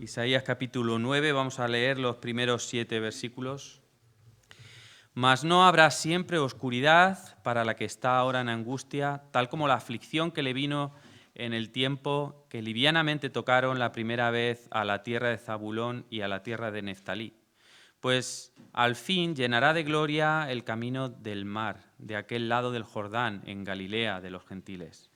Isaías capítulo 9, vamos a leer los primeros 7 versículos. Mas no habrá siempre oscuridad para la que está ahora en angustia, tal como la aflicción que le vino en el tiempo que livianamente tocaron la primera vez a la tierra de Zabulón y a la tierra de Neftalí. Pues al fin llenará de gloria el camino del mar, de aquel lado del Jordán, en Galilea de los gentiles.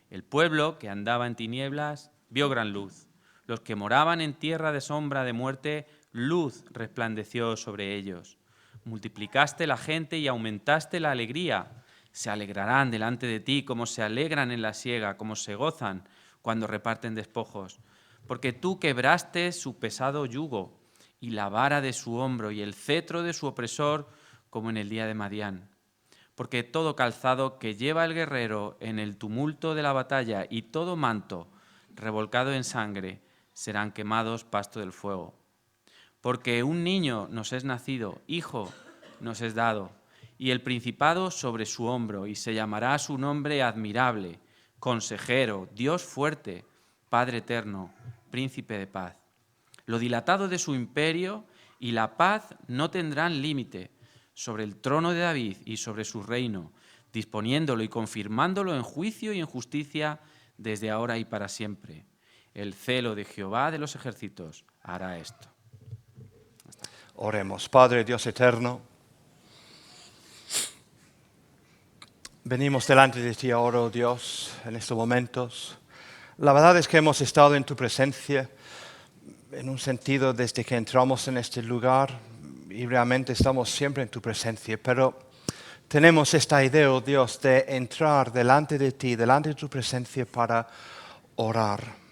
El pueblo que andaba en tinieblas vio gran luz. Los que moraban en tierra de sombra de muerte, luz resplandeció sobre ellos. Multiplicaste la gente y aumentaste la alegría. Se alegrarán delante de ti como se alegran en la siega, como se gozan cuando reparten despojos. Porque tú quebraste su pesado yugo y la vara de su hombro y el cetro de su opresor, como en el día de Madián. Porque todo calzado que lleva el guerrero en el tumulto de la batalla y todo manto revolcado en sangre serán quemados pasto del fuego. Porque un niño nos es nacido, hijo nos es dado, y el principado sobre su hombro, y se llamará su nombre admirable, consejero, Dios fuerte, Padre eterno, príncipe de paz. Lo dilatado de su imperio y la paz no tendrán límite sobre el trono de David y sobre su reino, disponiéndolo y confirmándolo en juicio y en justicia desde ahora y para siempre. El celo de Jehová de los ejércitos hará esto. Oremos. Padre Dios eterno, venimos delante de ti ahora, oh Dios, en estos momentos. La verdad es que hemos estado en tu presencia, en un sentido desde que entramos en este lugar, y realmente estamos siempre en tu presencia, pero tenemos esta idea, oh Dios, de entrar delante de ti, delante de tu presencia para orar.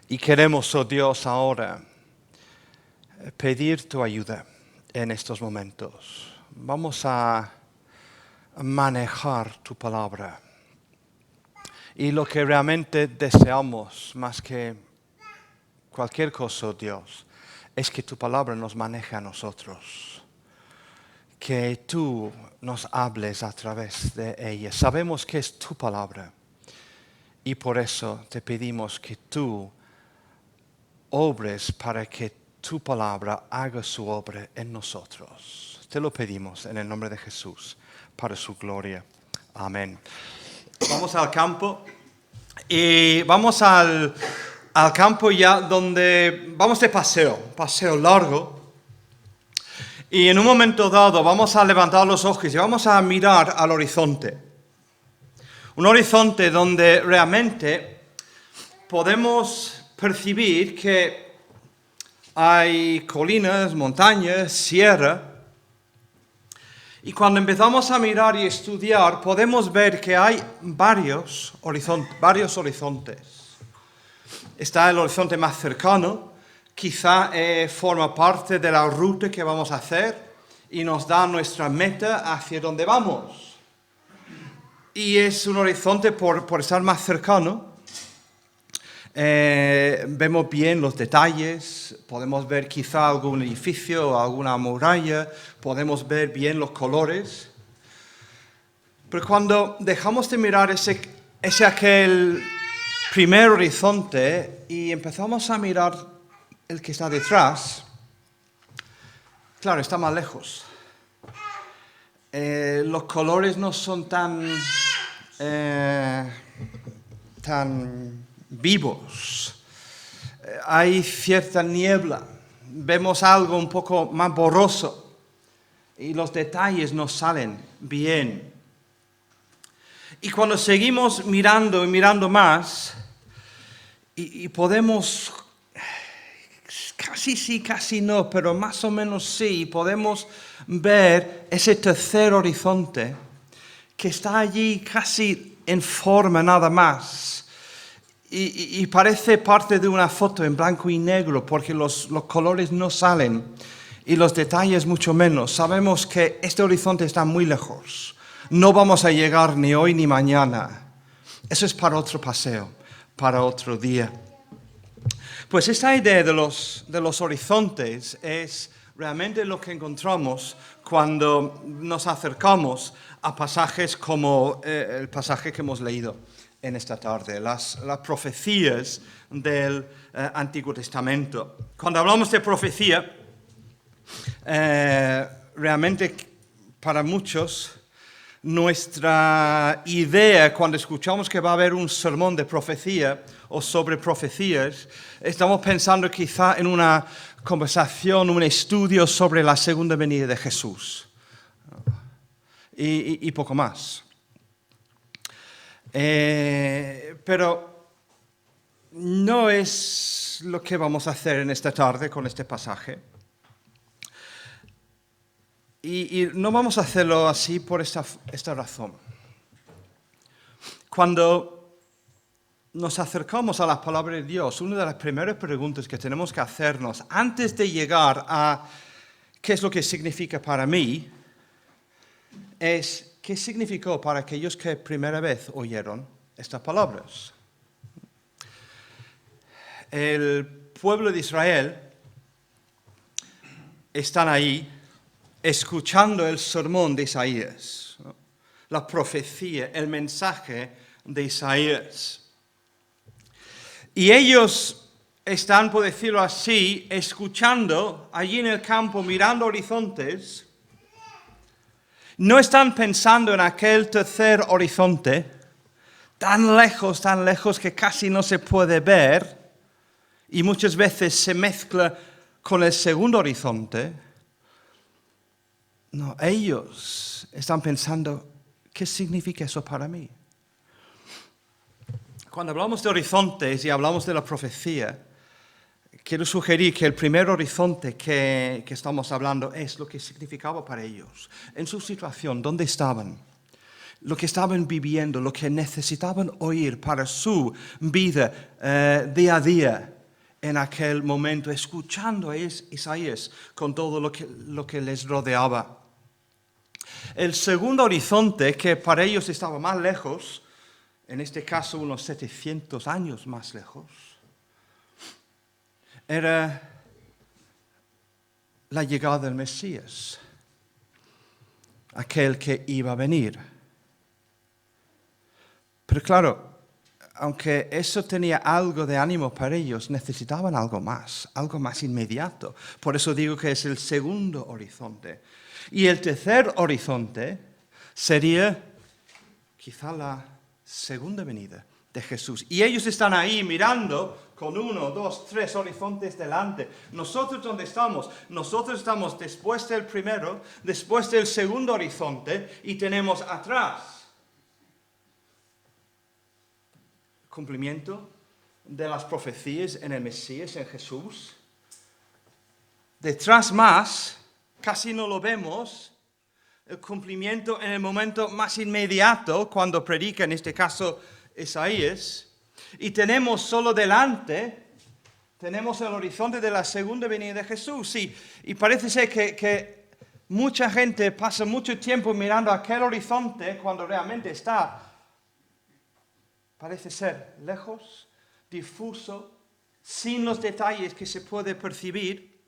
Y queremos, oh Dios, ahora pedir tu ayuda en estos momentos. Vamos a manejar tu palabra. Y lo que realmente deseamos, más que cualquier cosa, oh Dios, es que tu palabra nos maneje a nosotros. Que tú nos hables a través de ella. Sabemos que es tu palabra. Y por eso te pedimos que tú obres para que tu palabra haga su obra en nosotros. Te lo pedimos en el nombre de Jesús, para su gloria. Amén. Vamos al campo y vamos al campo ya donde vamos de paseo largo. Y en un momento dado vamos a levantar los ojos y vamos a mirar al horizonte. Un horizonte donde realmente podemos percibir que hay colinas, montañas, sierra. Y cuando empezamos a mirar y estudiar, podemos ver que hay varios horizontes. Está el horizonte más cercano, quizá forma parte de la ruta que vamos a hacer y nos da nuestra meta hacia donde vamos. Y es un horizonte por estar más cercano. Vemos bien los detalles, podemos ver quizá algún edificio o alguna muralla, podemos ver bien los colores. Pero cuando dejamos de mirar aquel primer horizonte y empezamos a mirar el que está detrás, claro, está más lejos. Los colores no son tan vivos. Hay cierta niebla. Vemos algo un poco más borroso. Y los detalles no salen bien. Y cuando seguimos mirando y mirando más, y podemos, casi sí, casi no, pero más o menos sí, podemos ver ese tercer horizonte que está allí casi en forma nada más. Y parece parte de una foto en blanco y negro porque los colores no salen y los detalles mucho menos. Sabemos que este horizonte está muy lejos. No vamos a llegar ni hoy ni mañana. Eso es para otro paseo, para otro día. Pues esta idea de los horizontes es realmente lo que encontramos cuando nos acercamos a pasajes como el pasaje que hemos leído en esta tarde, las profecías del Antiguo Testamento. Cuando hablamos de profecía, realmente para muchos, nuestra idea cuando escuchamos que va a haber un sermón de profecía o sobre profecías, estamos pensando quizá en una conversación, un estudio sobre la segunda venida de Jesús y poco más. Pero no es lo que vamos a hacer en esta tarde con este pasaje. Y no vamos a hacerlo así por esta razón. Cuando nos acercamos a la palabra de Dios, una de las primeras preguntas que tenemos que hacernos antes de llegar a qué es lo que significa para mí, es qué significó para aquellos que primera vez oyeron estas palabras. El pueblo de Israel están ahí escuchando el sermón de Isaías, ¿no? La profecía, el mensaje de Isaías. Y ellos están, por decirlo así, escuchando allí en el campo, mirando horizontes. No están pensando en aquel tercer horizonte, tan lejos que casi no se puede ver, y muchas veces se mezcla con el segundo horizonte. No, ellos están pensando, ¿qué significa eso para mí? Cuando hablamos de horizontes y hablamos de la profecía, quiero sugerir que el primer horizonte que estamos hablando es lo que significaba para ellos, en su situación, dónde estaban, lo que estaban viviendo, lo que necesitaban oír para su vida día a día en aquel momento, escuchando a Isaías con todo lo que les rodeaba. El segundo horizonte, que para ellos estaba más lejos, en este caso unos 700 años más lejos, era la llegada del Mesías, aquel que iba a venir. Pero claro, aunque eso tenía algo de ánimo para ellos, necesitaban algo más inmediato. Por eso digo que es el segundo horizonte. Y el tercer horizonte sería quizá la segunda venida de Jesús. Y ellos están ahí mirando con 1, 2, 3 horizontes delante. ¿Nosotros dónde estamos? Nosotros estamos después del primero, después del segundo horizonte, y tenemos atrás cumplimiento de las profecías en el Mesías, en Jesús. Detrás más, casi no lo vemos, el cumplimiento en el momento más inmediato, cuando predica, en este caso, Isaías. Y tenemos solo delante, tenemos el horizonte de la segunda venida de Jesús. Y parece ser que mucha gente pasa mucho tiempo mirando aquel horizonte cuando realmente está, parece ser, lejos, difuso, sin los detalles que se puede percibir.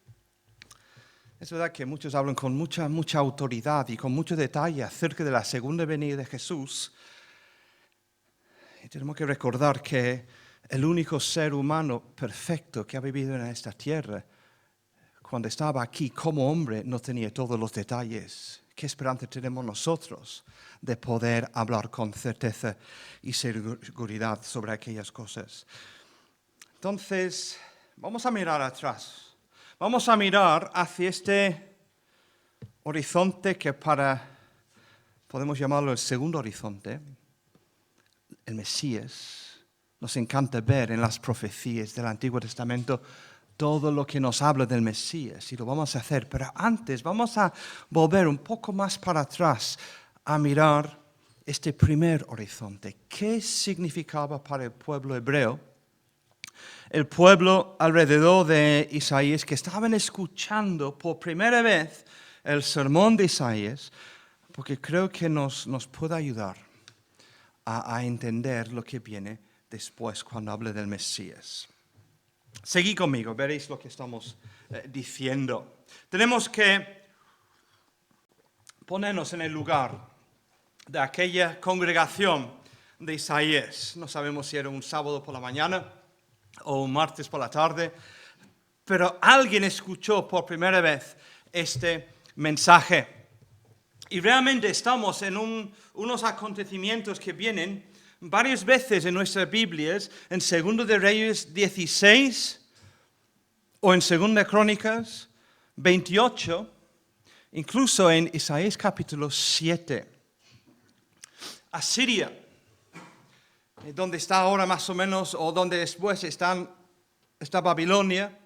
Es verdad que muchos hablan con mucha autoridad y con mucho detalle acerca de la segunda venida de Jesús. Y tenemos que recordar que el único ser humano perfecto que ha vivido en esta tierra, cuando estaba aquí como hombre, no tenía todos los detalles. ¿Qué esperanza tenemos nosotros de poder hablar con certeza y seguridad sobre aquellas cosas? Entonces, vamos a mirar atrás. Vamos a mirar hacia este horizonte que podemos llamarlo el segundo horizonte, el Mesías. Nos encanta ver en las profecías del Antiguo Testamento todo lo que nos habla del Mesías, y lo vamos a hacer. Pero antes vamos a volver un poco más para atrás a mirar este primer horizonte. ¿Qué significaba para el pueblo hebreo? El pueblo alrededor de Isaías, que estaban escuchando por primera vez el sermón de Isaías, porque creo que nos puede ayudar a entender lo que viene después cuando hable del Mesías. Seguid conmigo, veréis lo que estamos diciendo. Tenemos que ponernos en el lugar de aquella congregación de Isaías. No sabemos si era un sábado por la mañana o un martes por la tarde, pero alguien escuchó por primera vez este mensaje. Y realmente estamos en unos acontecimientos que vienen varias veces en nuestras Biblias, en 2 de Reyes 16 o en 2 Crónicas 28, incluso en Isaías capítulo 7. Asiria, donde está ahora más o menos, o donde después está Babilonia,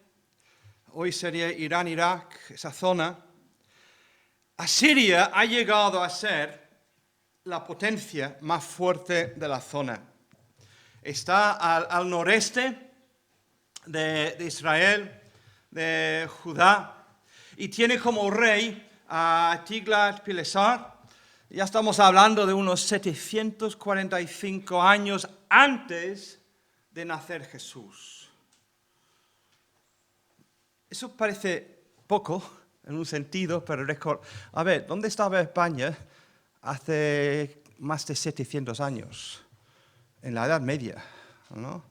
hoy sería Irán, Irak, esa zona. Asiria ha llegado a ser la potencia más fuerte de la zona. Está al noreste de Israel, de Judá, y tiene como rey a Tiglat-Pileser. Ya estamos hablando de unos 745 años antes de nacer Jesús. Eso parece poco en un sentido, pero a ver, ¿dónde estaba España hace más de 700 años? En la Edad Media, ¿no?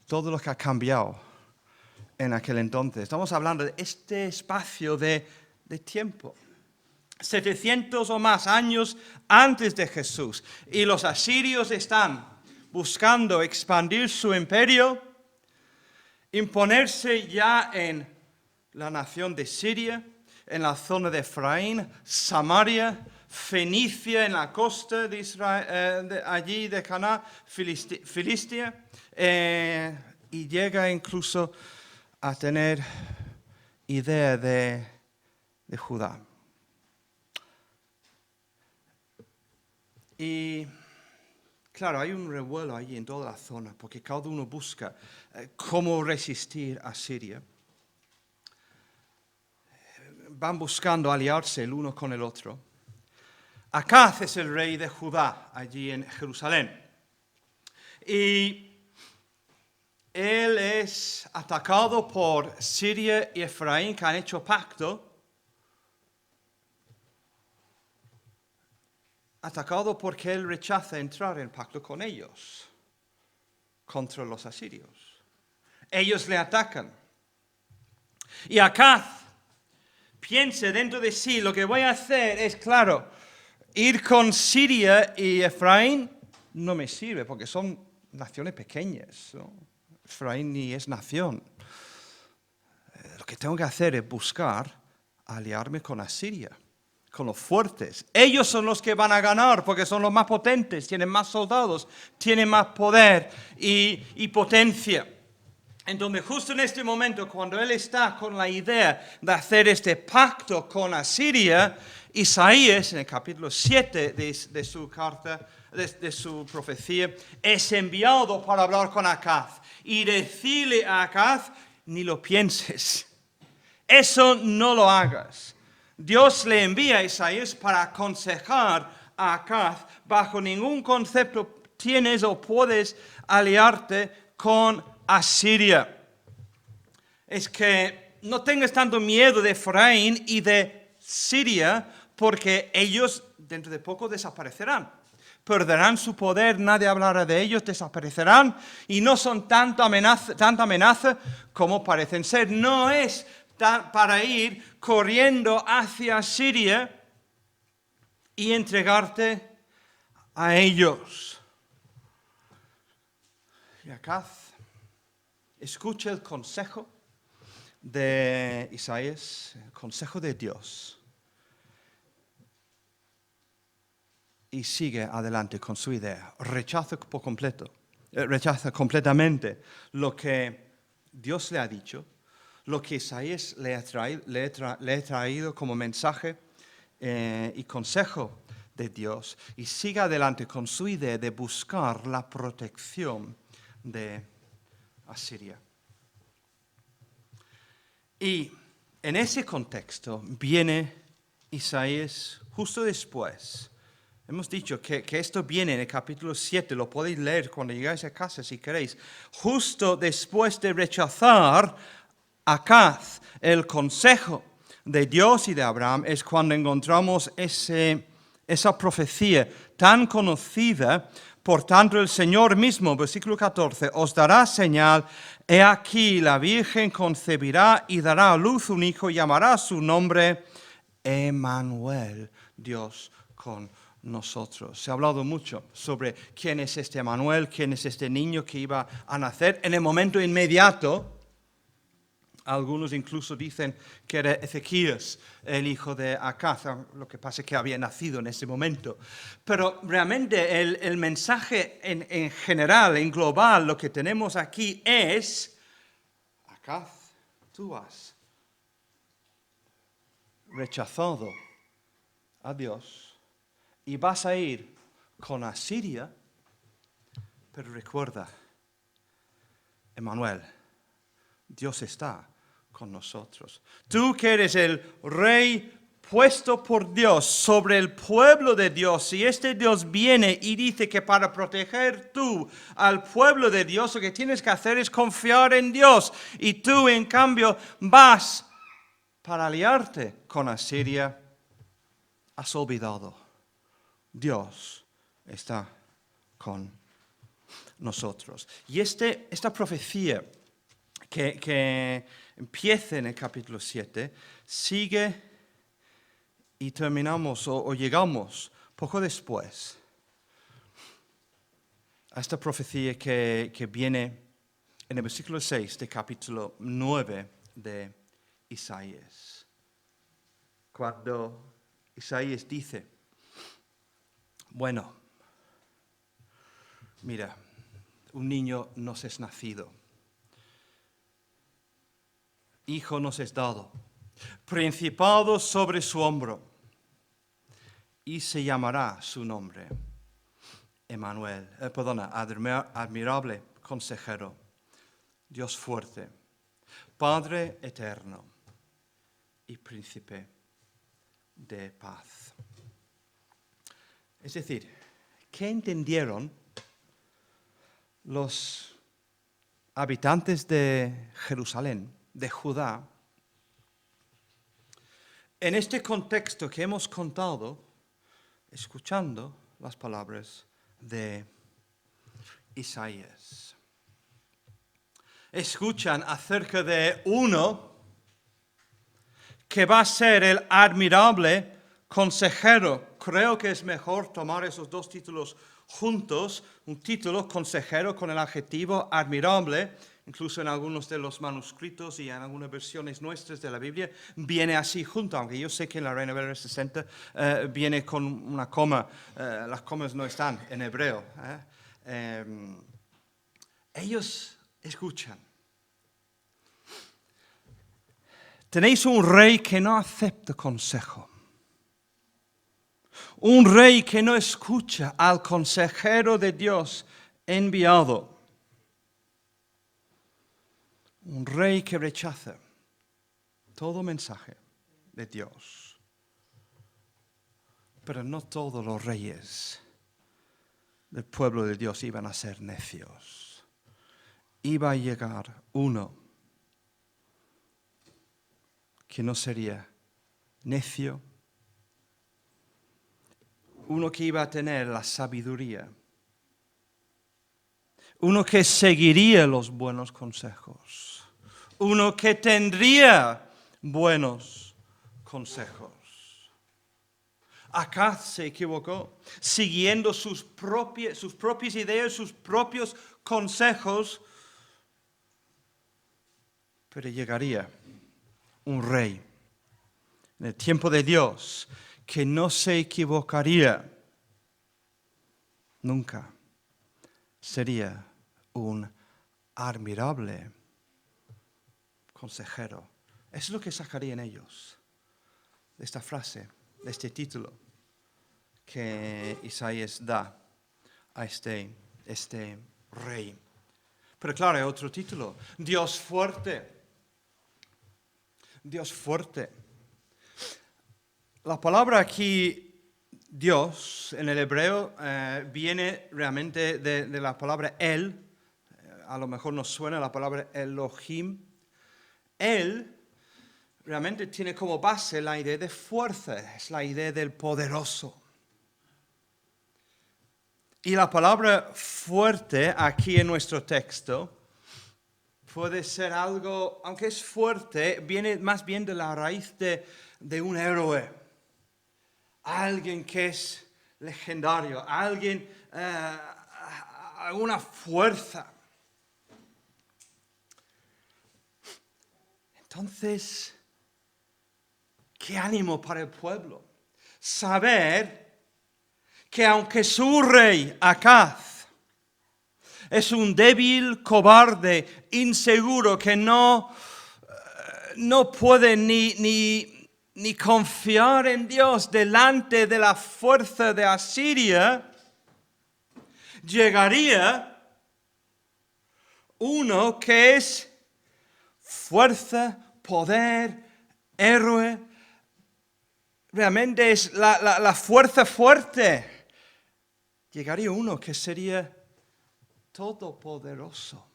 Todo lo que ha cambiado en aquel entonces. Estamos hablando de este espacio de tiempo. 700 o más años antes de Jesús. Y los asirios están buscando expandir su imperio, imponerse ya en la nación de Siria, en la zona de Efraín, Samaria, Fenicia en la costa de Israel, allí de Canaán, Filistia, y llega incluso a tener idea de Judá. Y claro, hay un revuelo allí en toda la zona, porque cada uno busca cómo resistir a Siria. Van buscando aliarse el uno con el otro. Acaz es el rey de Judá, allí en Jerusalén. Y él es atacado por Siria y Efraín, que han hecho pacto. Atacado porque él rechaza entrar en pacto con ellos, contra los asirios. Ellos le atacan. Y Acaz piensa dentro de sí, lo que voy a hacer es, claro, ir con Siria y Efraín no me sirve, porque son naciones pequeñas, ¿no? Efraín ni es nación. Lo que tengo que hacer es buscar aliarme con Asiria, con los fuertes. Ellos son los que van a ganar porque son los más potentes, tienen más soldados, tienen más poder y potencia. Entonces, justo en este momento, cuando él está con la idea de hacer este pacto con Asiria, Isaías, en el capítulo 7 de su carta, de su profecía, es enviado para hablar con Acaz y decirle a Acaz, ni lo pienses, eso no lo hagas. Dios le envía a Isaías para aconsejar a Acaz, bajo ningún concepto tienes o puedes aliarte con Asiria. Es que no tengas tanto miedo de Efraín y de Siria, porque ellos dentro de poco desaparecerán. Perderán su poder, nadie hablará de ellos, desaparecerán y no son tanta amenaza como parecen ser. No es para ir corriendo hacia Siria y entregarte a ellos. Y Acaz escucha el consejo de Isaías, el consejo de Dios, y sigue adelante con su idea. Rechaza completamente lo que Dios le ha dicho, lo que Isaías le ha traído como mensaje y consejo de Dios, y sigue adelante con su idea de buscar la protección de Asiria. Y en ese contexto viene Isaías justo después. Hemos dicho que esto viene en el capítulo 7, lo podéis leer cuando llegáis a casa si queréis. Justo después de rechazar Acaz el consejo de Dios y de Abraham, es cuando encontramos ese esa profecía tan conocida. Por tanto, el Señor mismo, versículo 14, os dará señal. He aquí, la Virgen concebirá y dará a luz un hijo, y llamará su nombre Emmanuel, Dios con nosotros. Se ha hablado mucho sobre quién es este Emmanuel, quién es este niño que iba a nacer en el momento inmediato. Algunos incluso dicen que era Ezequías, el hijo de Acaz, lo que pasa es que había nacido en ese momento. Pero realmente el mensaje en general, en global, lo que tenemos aquí es: Acaz, tú has rechazado a Dios y vas a ir con Asiria, pero recuerda, Emmanuel, Dios está con nosotros. Tú que eres el rey puesto por Dios sobre el pueblo de Dios, si este Dios viene y dice que para proteger tú al pueblo de Dios, lo que tienes que hacer es confiar en Dios, y tú en cambio vas para aliarte con Asiria, has olvidado. Dios está con nosotros. Y esta profecía que empieza en el capítulo 7, sigue y terminamos o llegamos poco después a esta profecía que viene en el versículo 6 del capítulo 9 de Isaías. Cuando Isaías dice: bueno, mira, un niño nos es nacido, hijo nos es dado, principado sobre su hombro, y se llamará su nombre admirable consejero, Dios fuerte, Padre eterno y príncipe de paz. Es decir, ¿qué entendieron los habitantes de Jerusalén, de Judá, en este contexto que hemos contado, escuchando las palabras de Isaías? Escuchan acerca de uno que va a ser el admirable consejero. Creo que es mejor tomar esos dos títulos juntos, un título consejero con el adjetivo admirable. Incluso en algunos de los manuscritos y en algunas versiones nuestras de la Biblia viene así junto, aunque yo sé que en la Reina Valera 60 viene con una coma. Las comas no están en hebreo. Ellos escuchan. Tenéis un rey que no acepta consejo. Un rey que no escucha al consejero de Dios enviado. Un rey que rechaza todo mensaje de Dios. Pero no todos los reyes del pueblo de Dios iban a ser necios. Iba a llegar uno que no sería necio, uno que iba a tener la sabiduría, uno que seguiría los buenos consejos, uno que tendría buenos consejos. Acaz se equivocó, siguiendo sus propias ideas, sus propios consejos, pero llegaría un rey en el tiempo de Dios que no se equivocaría nunca. Sería un admirable consejero. Eso es lo que sacarían ellos de esta frase, de este título que Isaías da a este rey. Pero claro, hay otro título: Dios fuerte. Dios fuerte. La palabra aquí, Dios, en el hebreo, viene realmente de la palabra El. A lo mejor nos suena la palabra Elohim. El realmente tiene como base la idea de fuerza, es la idea del poderoso. Y la palabra fuerte aquí en nuestro texto puede ser algo, aunque es fuerte, viene más bien de la raíz de un héroe. Alguien que es legendario, alguien, alguna fuerza. Entonces, qué ánimo para el pueblo. Saber que aunque su rey, Acaz, es un débil, cobarde, inseguro, que no puede ni confiar en Dios delante de la fuerza de Asiria, llegaría uno que es fuerza, poder, héroe. Realmente es la fuerza fuerte. Llegaría uno que sería todopoderoso.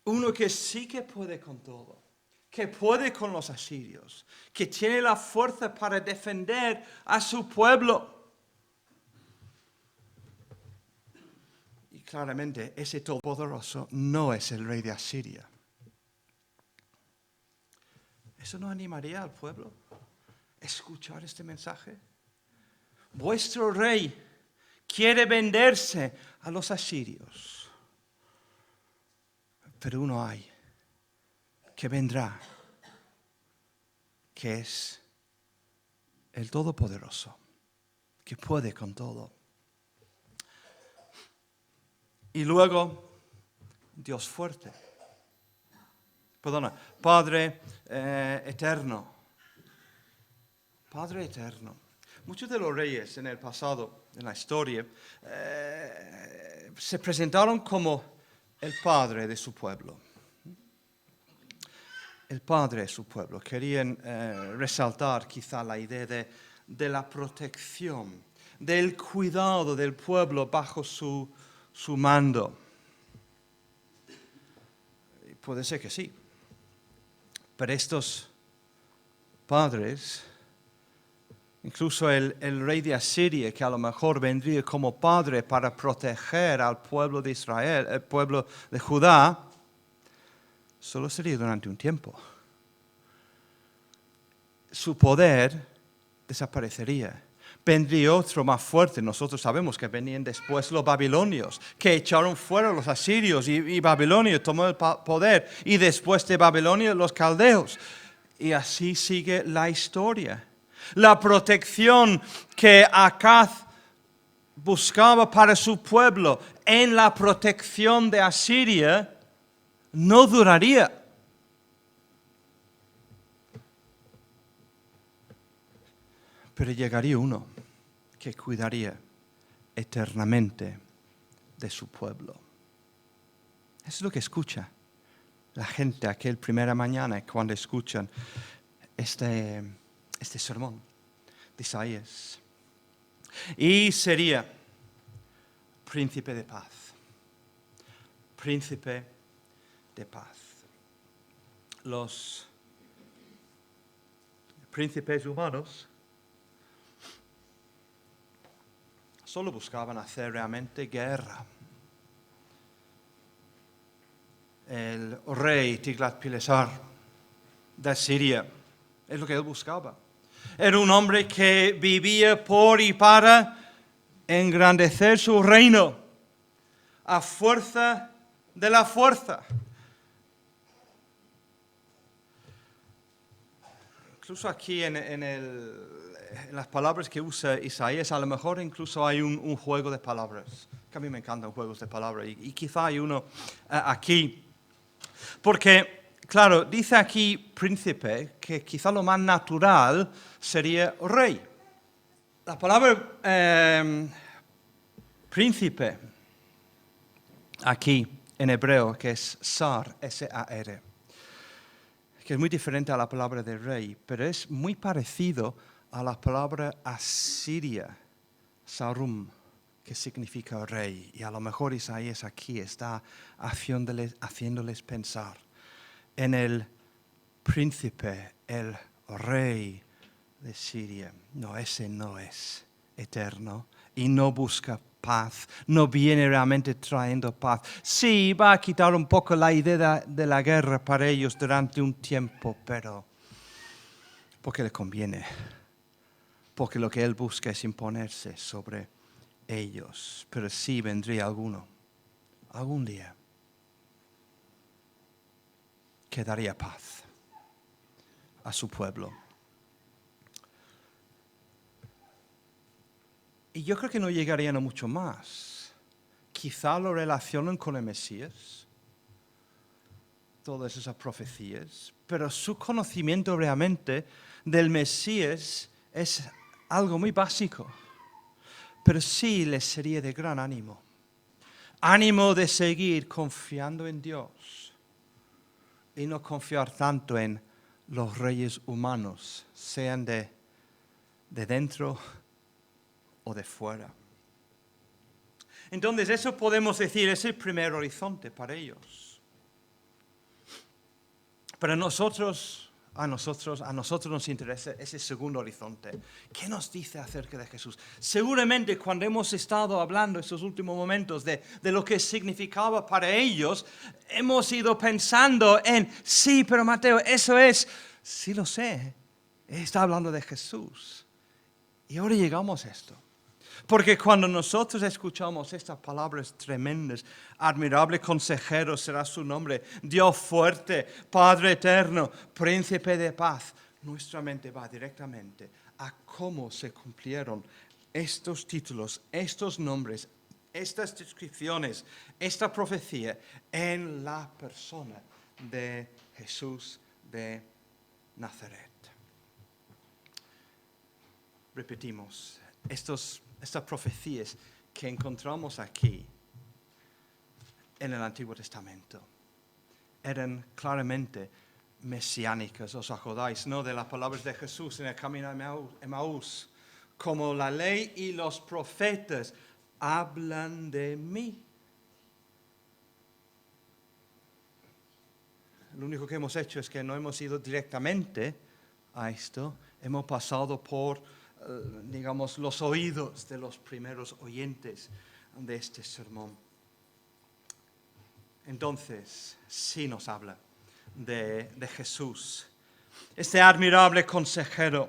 Uno que sí que puede con todo, que puede con los asirios, que tiene la fuerza para defender a su pueblo. Y claramente ese todopoderoso no es el rey de Asiria. ¿Eso no animaría al pueblo a escuchar este mensaje? Vuestro rey quiere venderse a los asirios. Pero uno hay que vendrá, que es el Todopoderoso, que puede con todo. Y luego, Dios fuerte. Padre eterno. Padre eterno. Muchos de los reyes en el pasado, en la historia, se presentaron como el padre de su pueblo. El padre de su pueblo. Querían resaltar quizá la idea de la protección, del cuidado del pueblo bajo su mando. Puede ser que sí. Pero estos padres, incluso el rey de Asiria, que a lo mejor vendría como padre para proteger al pueblo de Israel, el pueblo de Judá, solo sería durante un tiempo. Su poder desaparecería. Vendría otro más fuerte. Nosotros sabemos que venían después los babilonios, que echaron fuera los asirios y Babilonia tomó el poder. Y después de Babilonia los caldeos. Y así sigue la historia. La protección que Acaz buscaba para su pueblo en la protección de Asiria no duraría. Pero llegaría uno que cuidaría eternamente de su pueblo. Eso es lo que escucha la gente aquella primera mañana cuando escuchan este sermón de Isaías. Y sería príncipe de paz. Príncipe de paz. Los príncipes humanos solo buscaban hacer realmente guerra. El rey Tiglat-Pileser de Siria es lo que él buscaba. Era un hombre que vivía por y para engrandecer su reino a fuerza de la fuerza. Incluso aquí en las palabras que usa Isaías, a lo mejor incluso hay un juego de palabras, que a mí me encantan juegos de palabras, y quizá hay uno aquí. Porque, claro, dice aquí príncipe, que quizá lo más natural sería rey. La palabra príncipe, aquí en hebreo, que es sar, S-A-R, que es muy diferente a la palabra de rey, pero es muy parecido a la palabra asiria, sarum, que significa rey. Y a lo mejor Isaías aquí está haciéndoles pensar en el príncipe, el rey de Siria. No, ese no es eterno y no busca paz, no viene realmente trayendo paz. Sí, va a quitar un poco la idea de la guerra para ellos durante un tiempo, pero porque le conviene, porque lo que Él busca es imponerse sobre ellos. Pero sí vendría algún día, que daría paz a su pueblo. Y yo creo que no llegarían a mucho más. Quizá lo relacionan con el Mesías, todas esas profecías, pero su conocimiento realmente del Mesías es algo muy básico. Pero sí les sería de gran ánimo. Ánimo de seguir confiando en Dios y no confiar tanto en los reyes humanos, sean de dentro o de fuera. Entonces, eso podemos decir es el primer horizonte para ellos. Pero a nosotros nos interesa ese segundo horizonte. ¿Qué nos dice acerca de Jesús? Seguramente cuando hemos estado hablando estos últimos momentos de lo que significaba para ellos, hemos ido pensando en, sí, pero Mateo, eso es, sí lo sé, está hablando de Jesús. Y ahora llegamos a esto. Porque cuando nosotros escuchamos estas palabras tremendas, admirable consejero será su nombre, Dios fuerte, Padre eterno, príncipe de paz, nuestra mente va directamente a cómo se cumplieron estos títulos, estos nombres, estas descripciones, esta profecía en la persona de Jesús de Nazaret. Repetimos, estas profecías que encontramos aquí en el Antiguo Testamento eran claramente mesiánicas. Os acordáis, ¿no?, de las palabras de Jesús en el camino de Emaús. Como la ley y los profetas hablan de mí. Lo único que hemos hecho es que no hemos ido directamente a esto. Hemos pasado por digamos, los oídos de los primeros oyentes de este sermón. Entonces, sí nos habla de Jesús, este admirable consejero.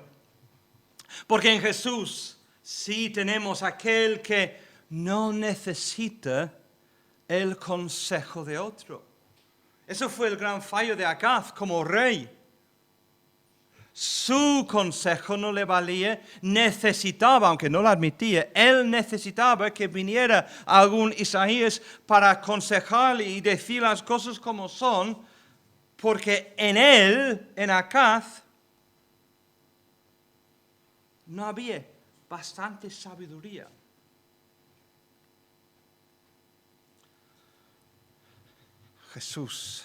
Porque en Jesús sí tenemos aquel que no necesita el consejo de otro. Eso fue el gran fallo de Acaz como rey. Su consejo no le valía, necesitaba, aunque no lo admitía, él necesitaba que viniera algún Isaías para aconsejarle y decir las cosas como son, porque en él, en Acaz, no había bastante sabiduría. Jesús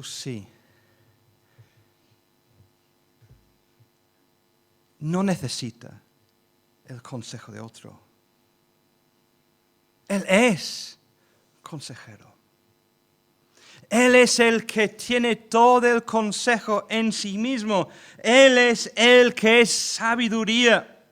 sí. No necesita el consejo de otro. Él es consejero. Él es el que tiene todo el consejo en sí mismo. Él es el que es sabiduría.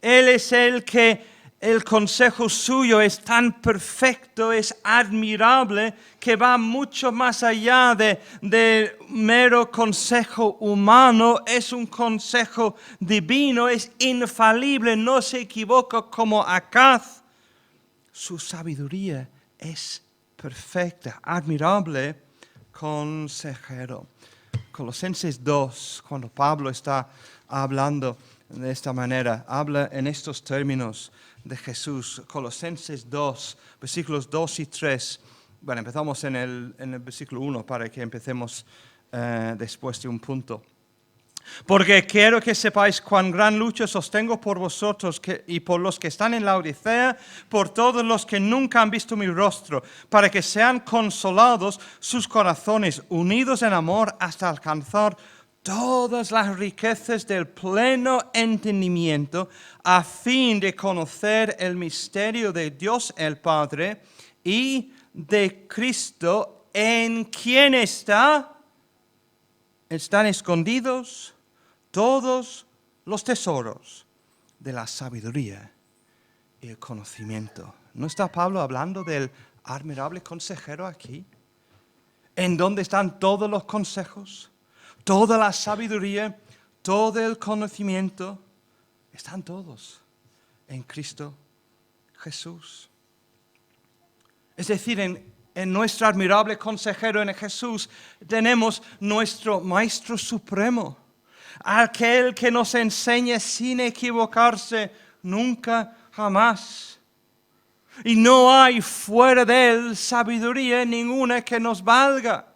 Él es el que el consejo suyo es tan perfecto, es admirable, que va mucho más allá de mero consejo humano. Es un consejo divino, es infalible, no se equivoca como Acaz. Su sabiduría es perfecta, admirable consejero. Colosenses 2, cuando Pablo está hablando de esta manera, habla en estos términos de Jesús. Colosenses 2, versículos 2 y 3. Bueno, empezamos en el versículo 1 para que empecemos después de un punto. Porque quiero que sepáis cuán gran lucha sostengo por vosotros y por los que están en Laodicea, por todos los que nunca han visto mi rostro, para que sean consolados sus corazones, unidos en amor hasta alcanzar todas las riquezas del pleno entendimiento, a fin de conocer el misterio de Dios el Padre y de Cristo, en quien están escondidos todos los tesoros de la sabiduría y el conocimiento. ¿No está Pablo hablando del admirable consejero aquí? En donde están todos los consejos, toda la sabiduría, todo el conocimiento, están todos en Cristo Jesús. Es decir, en nuestro admirable consejero en Jesús tenemos nuestro Maestro Supremo, aquel que nos enseña sin equivocarse nunca jamás. Y no hay fuera de él sabiduría ninguna que nos valga.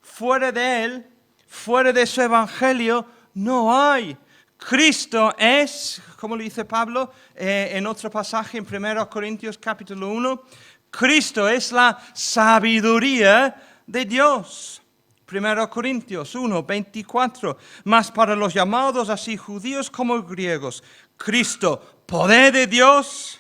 Fuera de él, fuera de su evangelio, no hay. Cristo es, como le dice Pablo en otro pasaje en 1 Corintios capítulo 1, Cristo es la sabiduría de Dios. 1 Corintios 1, 24. Mas para los llamados así judíos como griegos, Cristo, poder de Dios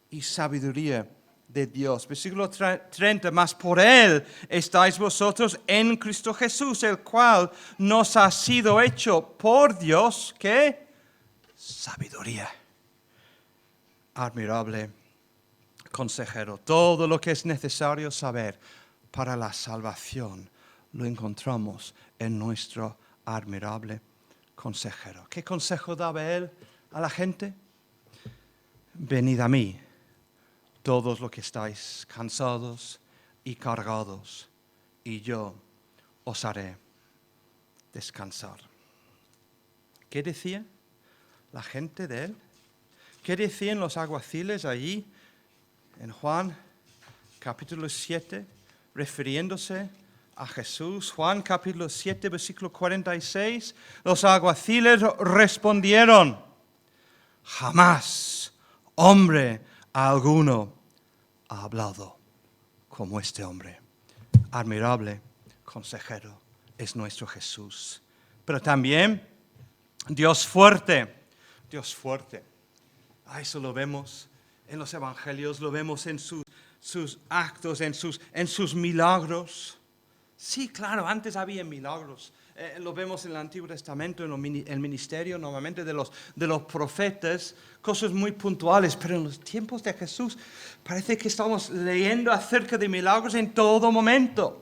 y sabiduría de Dios. Versículo 30, mas por Él estáis vosotros en Cristo Jesús, el cual nos ha sido hecho por Dios, ¿qué? Sabiduría. Admirable consejero. Todo lo que es necesario saber para la salvación lo encontramos en nuestro admirable consejero. ¿Qué consejo daba Él a la gente? Venid a mí, todos los que estáis cansados y cargados, y yo os haré descansar. ¿Qué decía la gente de él? ¿Qué decían los alguaciles allí en Juan capítulo 7, refiriéndose a Jesús? Juan capítulo 7, versículo 46, los alguaciles respondieron, jamás hombre alguno ha hablado como este hombre. Admirable consejero es nuestro Jesús. Pero también Dios fuerte. Dios fuerte. Eso lo vemos en los evangelios, lo vemos en sus actos, en sus milagros. Sí, claro, antes había milagros. Lo vemos en el Antiguo Testamento, en el ministerio normalmente de los profetas, cosas muy puntuales, pero en los tiempos de Jesús parece que estamos leyendo acerca de milagros en todo momento.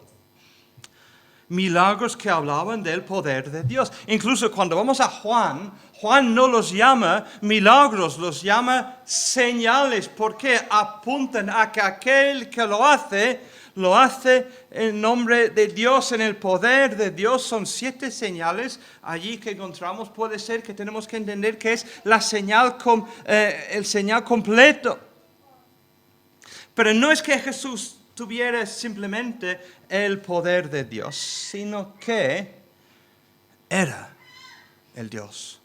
Milagros que hablaban del poder de Dios. Incluso cuando vamos a Juan, Juan no los llama milagros, los llama señales, porque apuntan a que aquel que lo hace en nombre de Dios, en el poder de Dios. Son 7 señales allí que encontramos. Puede ser que tenemos que entender que es la señal, el señal completo. Pero no es que Jesús tuviera simplemente el poder de Dios, sino que era el Dios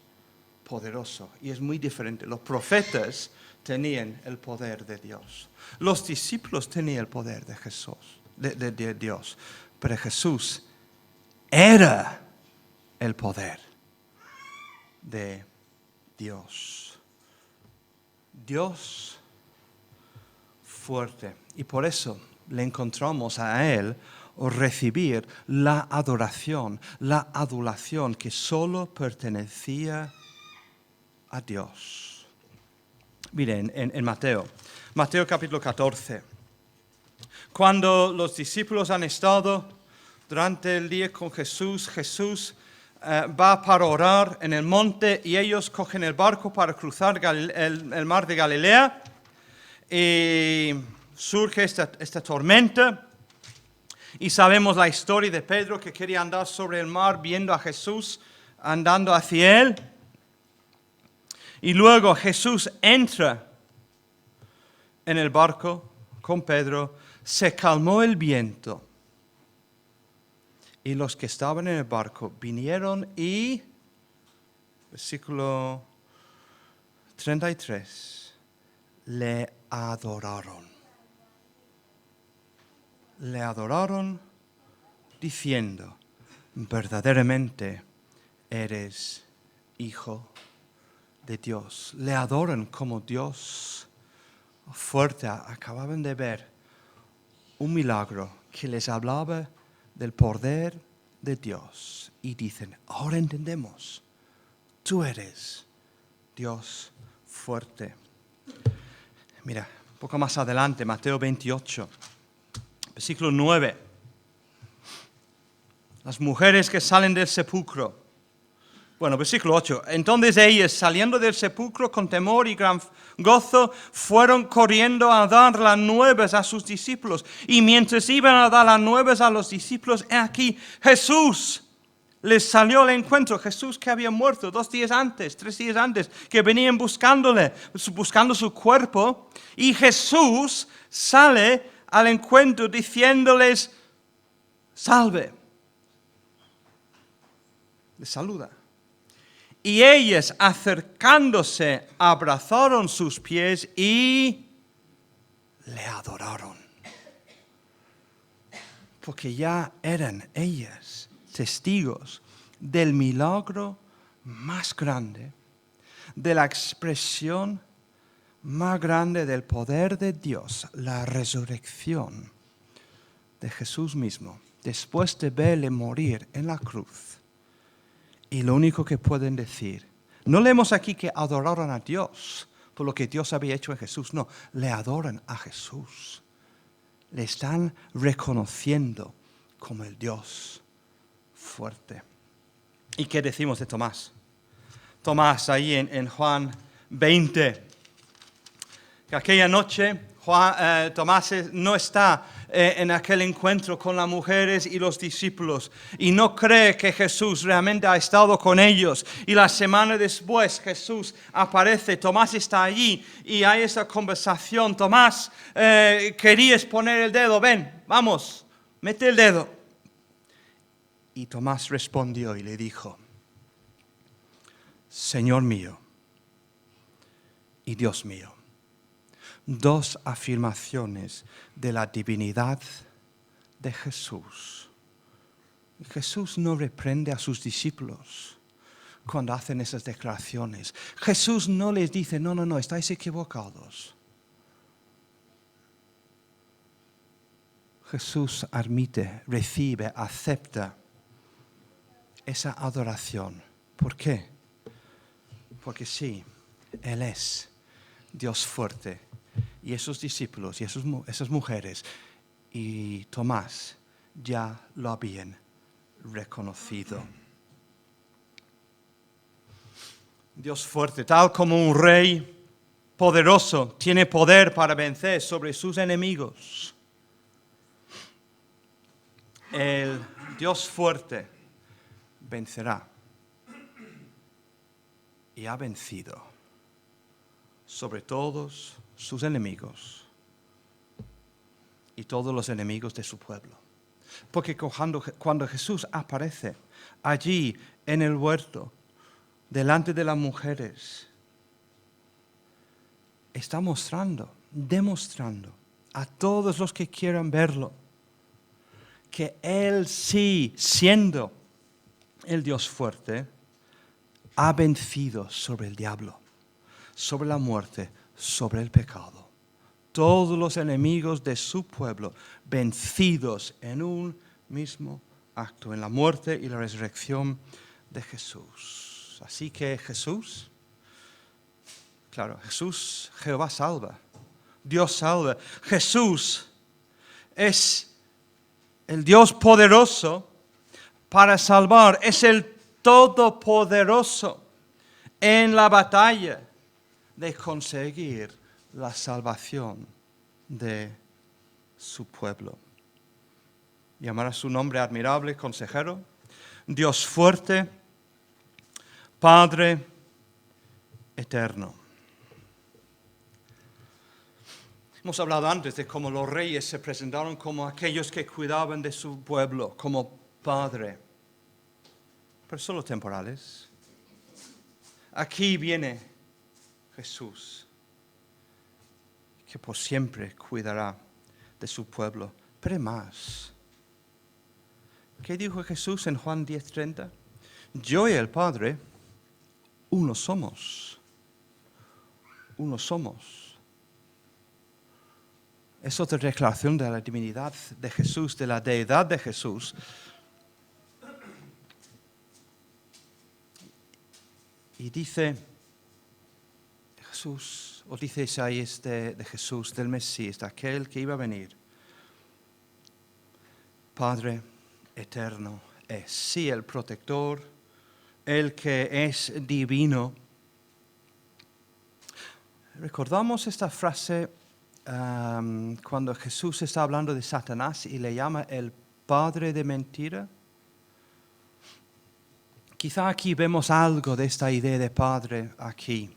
poderoso. Y es muy diferente. Los profetas tenían el poder de Dios. Los discípulos tenían el poder de Jesús, de Dios. Pero Jesús era el poder de Dios. Dios fuerte. Y por eso le encontramos a Él o recibir la adoración, la adulación que solo pertenecía a Dios. Miren, en Mateo capítulo 14, cuando los discípulos han estado durante el día con Jesús, Jesús va para orar en el monte y ellos cogen el barco para cruzar el mar de Galilea y surge esta tormenta. Y sabemos la historia de Pedro que quería andar sobre el mar viendo a Jesús andando hacia él. Y luego Jesús entra en el barco con Pedro, se calmó el viento. Y los que estaban en el barco vinieron y, versículo 33, le adoraron. Le adoraron diciendo, verdaderamente eres hijo de Dios. Le adoran como Dios fuerte. Acababan de ver un milagro que les hablaba del poder de Dios. Y dicen, ahora entendemos, tú eres Dios fuerte. Mira, un poco más adelante, Mateo 28, versículo 9. Las mujeres que salen del sepulcro. Bueno, versículo 8. Entonces ellas, saliendo del sepulcro con temor y gran gozo, fueron corriendo a dar las nuevas a sus discípulos. Y mientras iban a dar las nuevas a los discípulos, he aquí, Jesús les salió al encuentro. Jesús que había muerto 2 días antes, 3 días antes, que venían buscándole, buscando su cuerpo. Y Jesús sale al encuentro diciéndoles, salve. Les saluda. Y ellas, acercándose, abrazaron sus pies y le adoraron. Porque ya eran ellas testigos del milagro más grande, de la expresión más grande del poder de Dios, la resurrección de Jesús mismo, después de verle morir en la cruz. Y lo único que pueden decir, no leemos aquí que adoraron a Dios por lo que Dios había hecho en Jesús, no, le adoran a Jesús. Le están reconociendo como el Dios fuerte. ¿Y qué decimos de Tomás? Tomás ahí en Juan 20, que aquella noche Tomás no está en aquel encuentro con las mujeres y los discípulos y no cree que Jesús realmente ha estado con ellos. Y la semana después Jesús aparece, Tomás está allí y hay esa conversación. Tomás, querías poner el dedo, ven, vamos, mete el dedo. Y Tomás respondió y le dijo, Señor mío y Dios mío. 2 afirmaciones de la divinidad de Jesús. Jesús no reprende a sus discípulos cuando hacen esas declaraciones. Jesús no les dice, no, estáis equivocados. Jesús admite, recibe, acepta esa adoración. ¿Por qué? Porque sí, Él es Dios fuerte. Y esos discípulos y esas mujeres y Tomás ya lo habían reconocido. Dios fuerte, tal como un rey poderoso tiene poder para vencer sobre sus enemigos. El Dios fuerte vencerá y ha vencido sobre todos sus enemigos y todos los enemigos de su pueblo. Porque cuando Jesús aparece allí en el huerto, delante de las mujeres, está demostrando a todos los que quieran verlo, que Él sí, siendo el Dios fuerte, ha vencido sobre el diablo, sobre la muerte, sobre el pecado. Todos los enemigos de su pueblo vencidos en un mismo acto, en la muerte y la resurrección de Jesús. Así que Jesús, Jehová salva, Dios salva. Jesús es el Dios poderoso para salvar, es el todopoderoso en la batalla de conseguir la salvación de su pueblo. Llamará su nombre admirable, consejero, Dios fuerte, Padre eterno. Hemos hablado antes de cómo los reyes se presentaron como aquellos que cuidaban de su pueblo, como Padre, pero solo temporales. Aquí viene Jesús, que por siempre cuidará de su pueblo, pero más. ¿Qué dijo Jesús en Juan 10:30? Yo y el Padre, uno somos. Uno somos. Es otra declaración de la divinidad de Jesús, de la deidad de Jesús. Y dice Jesús, o dice Isaías de Jesús, del Mesías, de aquel que iba a venir. Padre eterno es, sí, el protector, el que es divino. Recordamos esta frase cuando Jesús está hablando de Satanás y le llama el padre de mentira. Quizá aquí vemos algo de esta idea de padre aquí.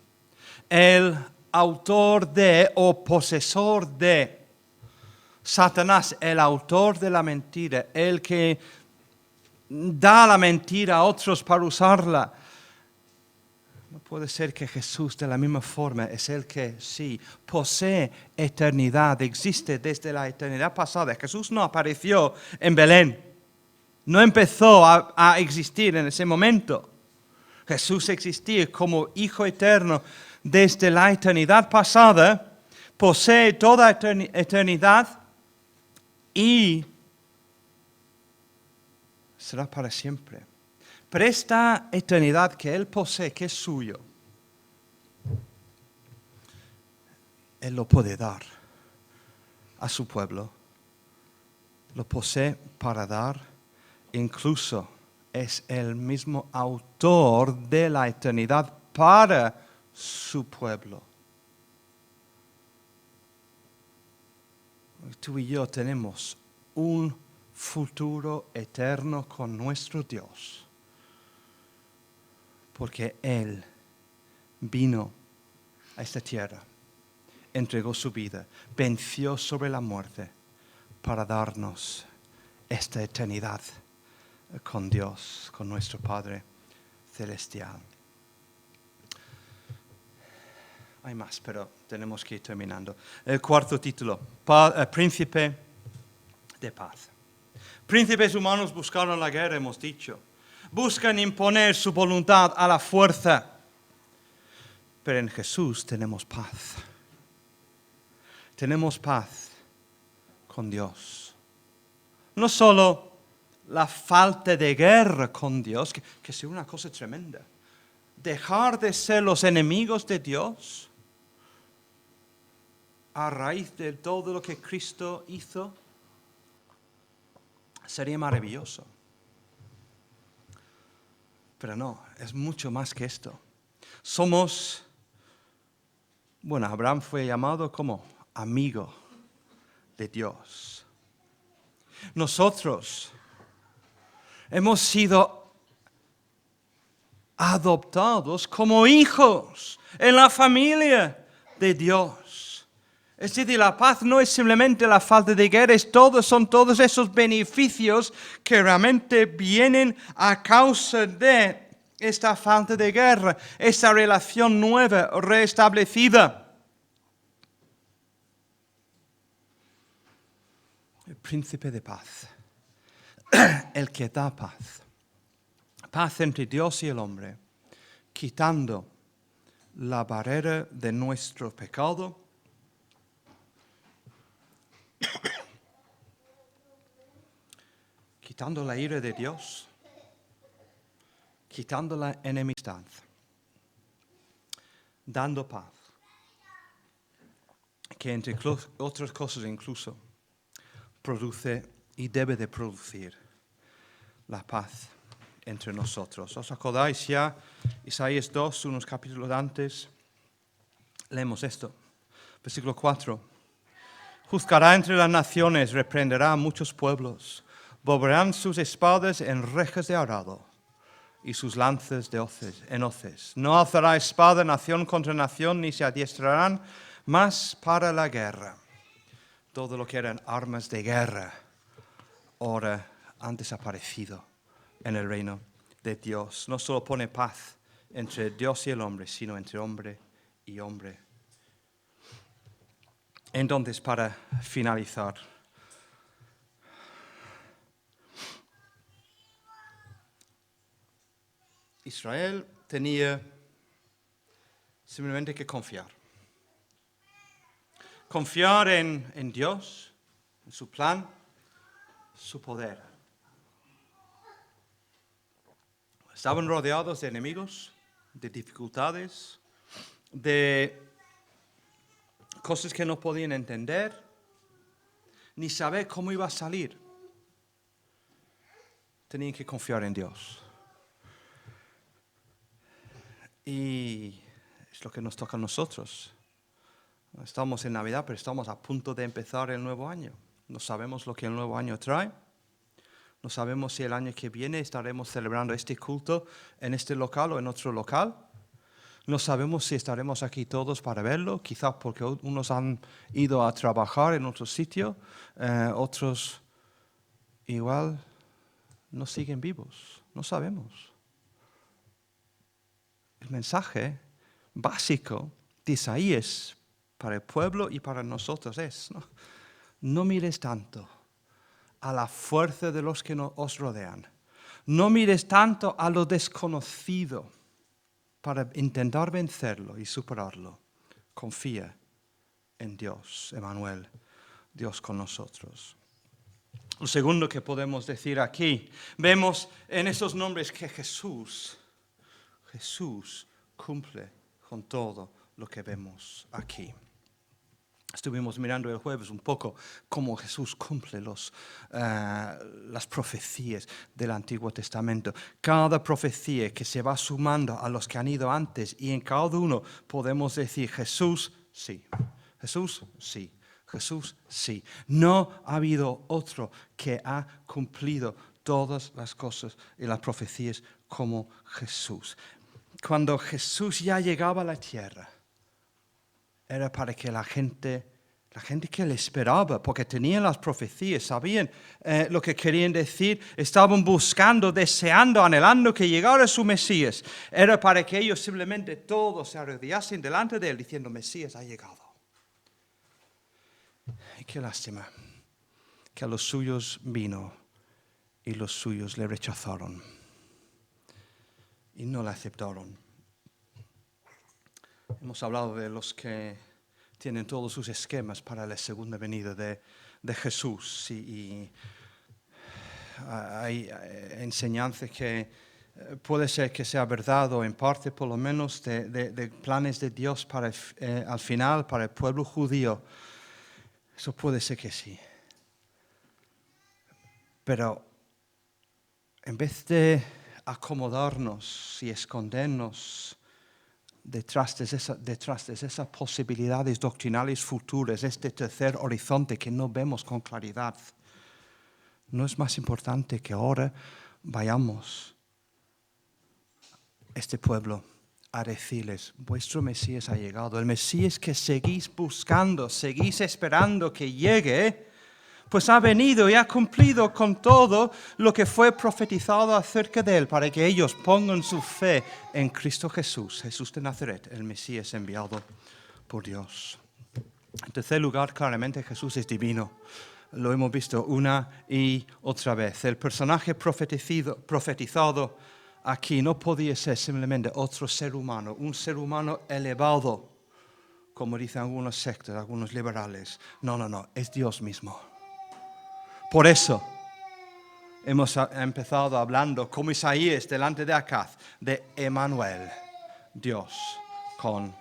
El autor de o posesor de Satanás, el autor de la mentira, el que da la mentira a otros para usarla. No puede ser que Jesús de la misma forma es el que sí posee eternidad, existe desde la eternidad pasada. Jesús no apareció en Belén, no empezó a existir en ese momento. Jesús existía como Hijo eterno desde la eternidad pasada, posee toda eternidad y será para siempre. Pero esta eternidad que Él posee, que es suyo, Él lo puede dar a su pueblo. Lo posee para dar, incluso es el mismo autor de la eternidad para su pueblo. Tú y yo tenemos un futuro eterno con nuestro Dios, porque Él vino a esta tierra, entregó su vida, venció sobre la muerte para darnos esta eternidad con Dios, con nuestro Padre Celestial. Hay más, pero tenemos que ir terminando. El cuarto título, Príncipe de Paz. Príncipes humanos buscaron la guerra, hemos dicho. Buscan imponer su voluntad a la fuerza. Pero en Jesús tenemos paz. Tenemos paz con Dios. No solo la falta de guerra con Dios, que es una cosa tremenda. Dejar de ser los enemigos de Dios a raíz de todo lo que Cristo hizo, sería maravilloso. Pero no, es mucho más que esto. Somos, Abraham fue llamado como amigo de Dios. Nosotros hemos sido adoptados como hijos en la familia de Dios. Es decir, la paz no es simplemente la falta de guerra, son todos esos beneficios que realmente vienen a causa de esta falta de guerra, esta relación nueva, restablecida. El príncipe de paz, el que da paz. Paz entre Dios y el hombre, quitando la barrera de nuestro pecado, quitando la ira de Dios, quitando la enemistad, dando paz, que entre otras cosas incluso produce y debe de producir la paz entre nosotros. ¿Os acordáis ya? Isaías 2, unos capítulos antes, leemos esto, versículo 4. Juzgará entre las naciones, reprenderá a muchos pueblos, volverán sus espadas en rejas de arado y sus lanzas en hoces. No alzará espada nación contra nación, ni se adiestrarán más para la guerra. Todo lo que eran armas de guerra ahora han desaparecido en el reino de Dios. No solo pone paz entre Dios y el hombre, sino entre hombre y hombre. Entonces, para finalizar, Israel tenía simplemente que confiar. Confiar en Dios, en su plan, su poder. Estaban rodeados de enemigos, de dificultades, de cosas que no podían entender, ni saber cómo iba a salir. Tenían que confiar en Dios. Y es lo que nos toca a nosotros. Estamos en Navidad, pero estamos a punto de empezar el nuevo año. No sabemos lo que el nuevo año trae. No sabemos si el año que viene estaremos celebrando este culto en este local o en otro local. No sabemos si estaremos aquí todos para verlo, quizás porque unos han ido a trabajar en otro sitio, otros igual no siguen vivos, no sabemos. El mensaje básico de Isaías para el pueblo y para nosotros es, no mires tanto a la fuerza de los que os rodean, no mires tanto a lo desconocido para intentar vencerlo y superarlo. Confía en Dios, Emmanuel, Dios con nosotros. Lo segundo que podemos decir aquí, vemos en esos nombres que Jesús cumple con todo lo que vemos aquí. Estuvimos mirando el jueves un poco cómo Jesús cumple las profecías del Antiguo Testamento. Cada profecía que se va sumando a los que han ido antes, y en cada uno podemos decir Jesús sí, Jesús sí, Jesús sí. No ha habido otro que ha cumplido todas las cosas y las profecías como Jesús. Cuando Jesús ya llegaba a la tierra, era para que la gente que le esperaba, porque tenían las profecías, sabían lo que querían decir, estaban buscando, deseando, anhelando que llegara su Mesías. Era para que ellos simplemente todos se arrodillasen delante de él diciendo, Mesías ha llegado. Y qué lástima que a los suyos vino y los suyos le rechazaron y no le aceptaron. Hemos hablado de los que tienen todos sus esquemas para la segunda venida de Jesús. Y hay enseñanzas que puede ser que sea verdad o en parte por lo menos de planes de Dios para al final para el pueblo judío. Eso puede ser que sí. Pero en vez de acomodarnos y escondernos detrás de esas posibilidades doctrinales futuras, este tercer horizonte que no vemos con claridad, ¿no es más importante que ahora vayamos este pueblo a decirles, vuestro Mesías ha llegado, el Mesías que seguís buscando, seguís esperando que llegue, pues ha venido y ha cumplido con todo lo que fue profetizado acerca de él, para que ellos pongan su fe en Cristo Jesús, Jesús de Nazaret, el Mesías enviado por Dios. En tercer lugar, claramente Jesús es divino. Lo hemos visto una y otra vez. El personaje profetizado aquí no podía ser simplemente otro ser humano, un ser humano elevado, como dicen algunos sectas, algunos liberales. No, es Dios mismo. Por eso hemos empezado hablando, como Isaías delante de Acaz, de Emmanuel, Dios con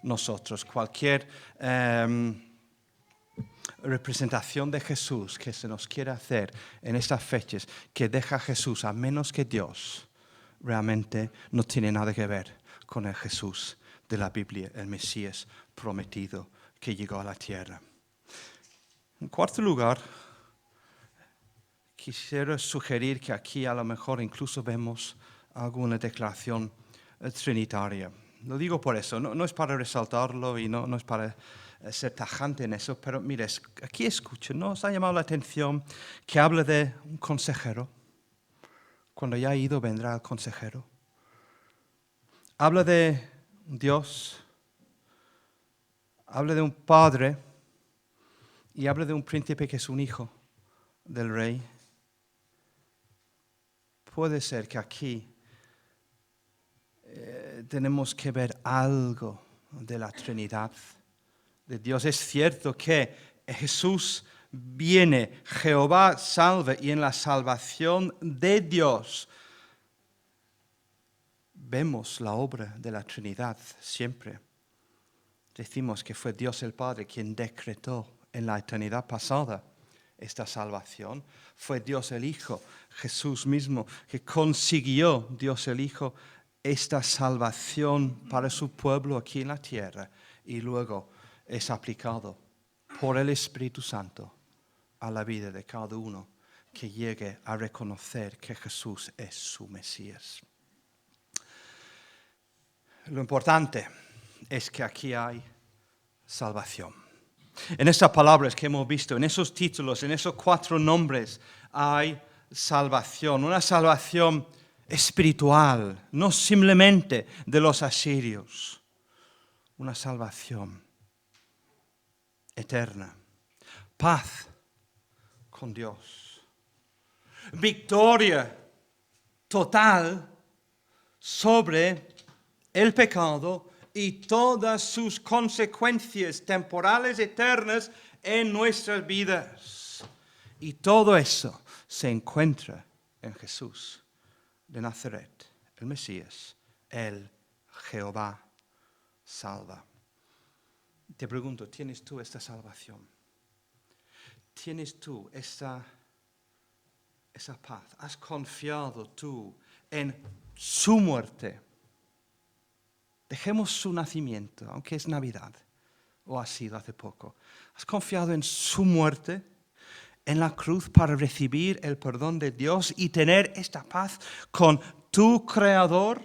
nosotros. Cualquier representación de Jesús que se nos quiera hacer en estas fechas que deja a Jesús a menos que Dios, realmente no tiene nada que ver con el Jesús de la Biblia, el Mesías prometido que llegó a la tierra. En cuarto lugar, quisiera sugerir que aquí a lo mejor incluso vemos alguna declaración trinitaria. Lo digo por eso, no es para resaltarlo y no es para ser tajante en eso, pero mire, aquí escuchen, ¿no? Os ha llamado la atención que habla de un consejero. Cuando ya ha ido vendrá el consejero. Habla de Dios, habla de un padre y habla de un príncipe que es un hijo del rey. Puede ser que aquí tenemos que ver algo de la Trinidad de Dios. Es cierto que Jesús viene, Jehová salva, y en la salvación de Dios vemos la obra de la Trinidad siempre. decimos que fue Dios el Padre quien decretó en la eternidad pasada esta salvación. Fue Dios el Hijo, Jesús mismo, que consiguió, Dios el Hijo, esta salvación para su pueblo aquí en la tierra y luego es aplicado por el Espíritu Santo a la vida de cada uno que llegue a reconocer que Jesús es su Mesías. Lo importante es que aquí hay salvación. En estas palabras que hemos visto, en esos títulos, en esos 4 nombres, hay salvación, una salvación espiritual, no simplemente de los asirios, una salvación eterna, paz con Dios, victoria total sobre el pecado y todas sus consecuencias temporales eternas en nuestras vidas. Y todo eso se encuentra en Jesús de Nazaret, el Mesías, el Jehová salva. Te pregunto, ¿tienes tú esta salvación? ¿Tienes tú esa paz? ¿Has confiado tú en su muerte? Dejemos su nacimiento, aunque es Navidad, o ha sido hace poco. ¿Has confiado en su muerte, en la cruz, para recibir el perdón de Dios y tener esta paz con tu Creador,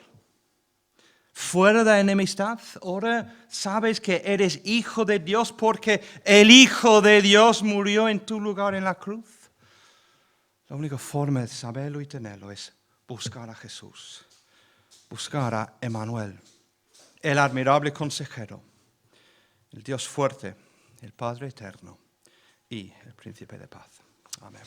fuera de enemistad? Ahora sabes que eres hijo de Dios porque el Hijo de Dios murió en tu lugar en la cruz. La única forma de saberlo y tenerlo es buscar a Jesús, buscar a Emmanuel, el admirable consejero, el Dios fuerte, el Padre eterno y el príncipe de paz. Amén.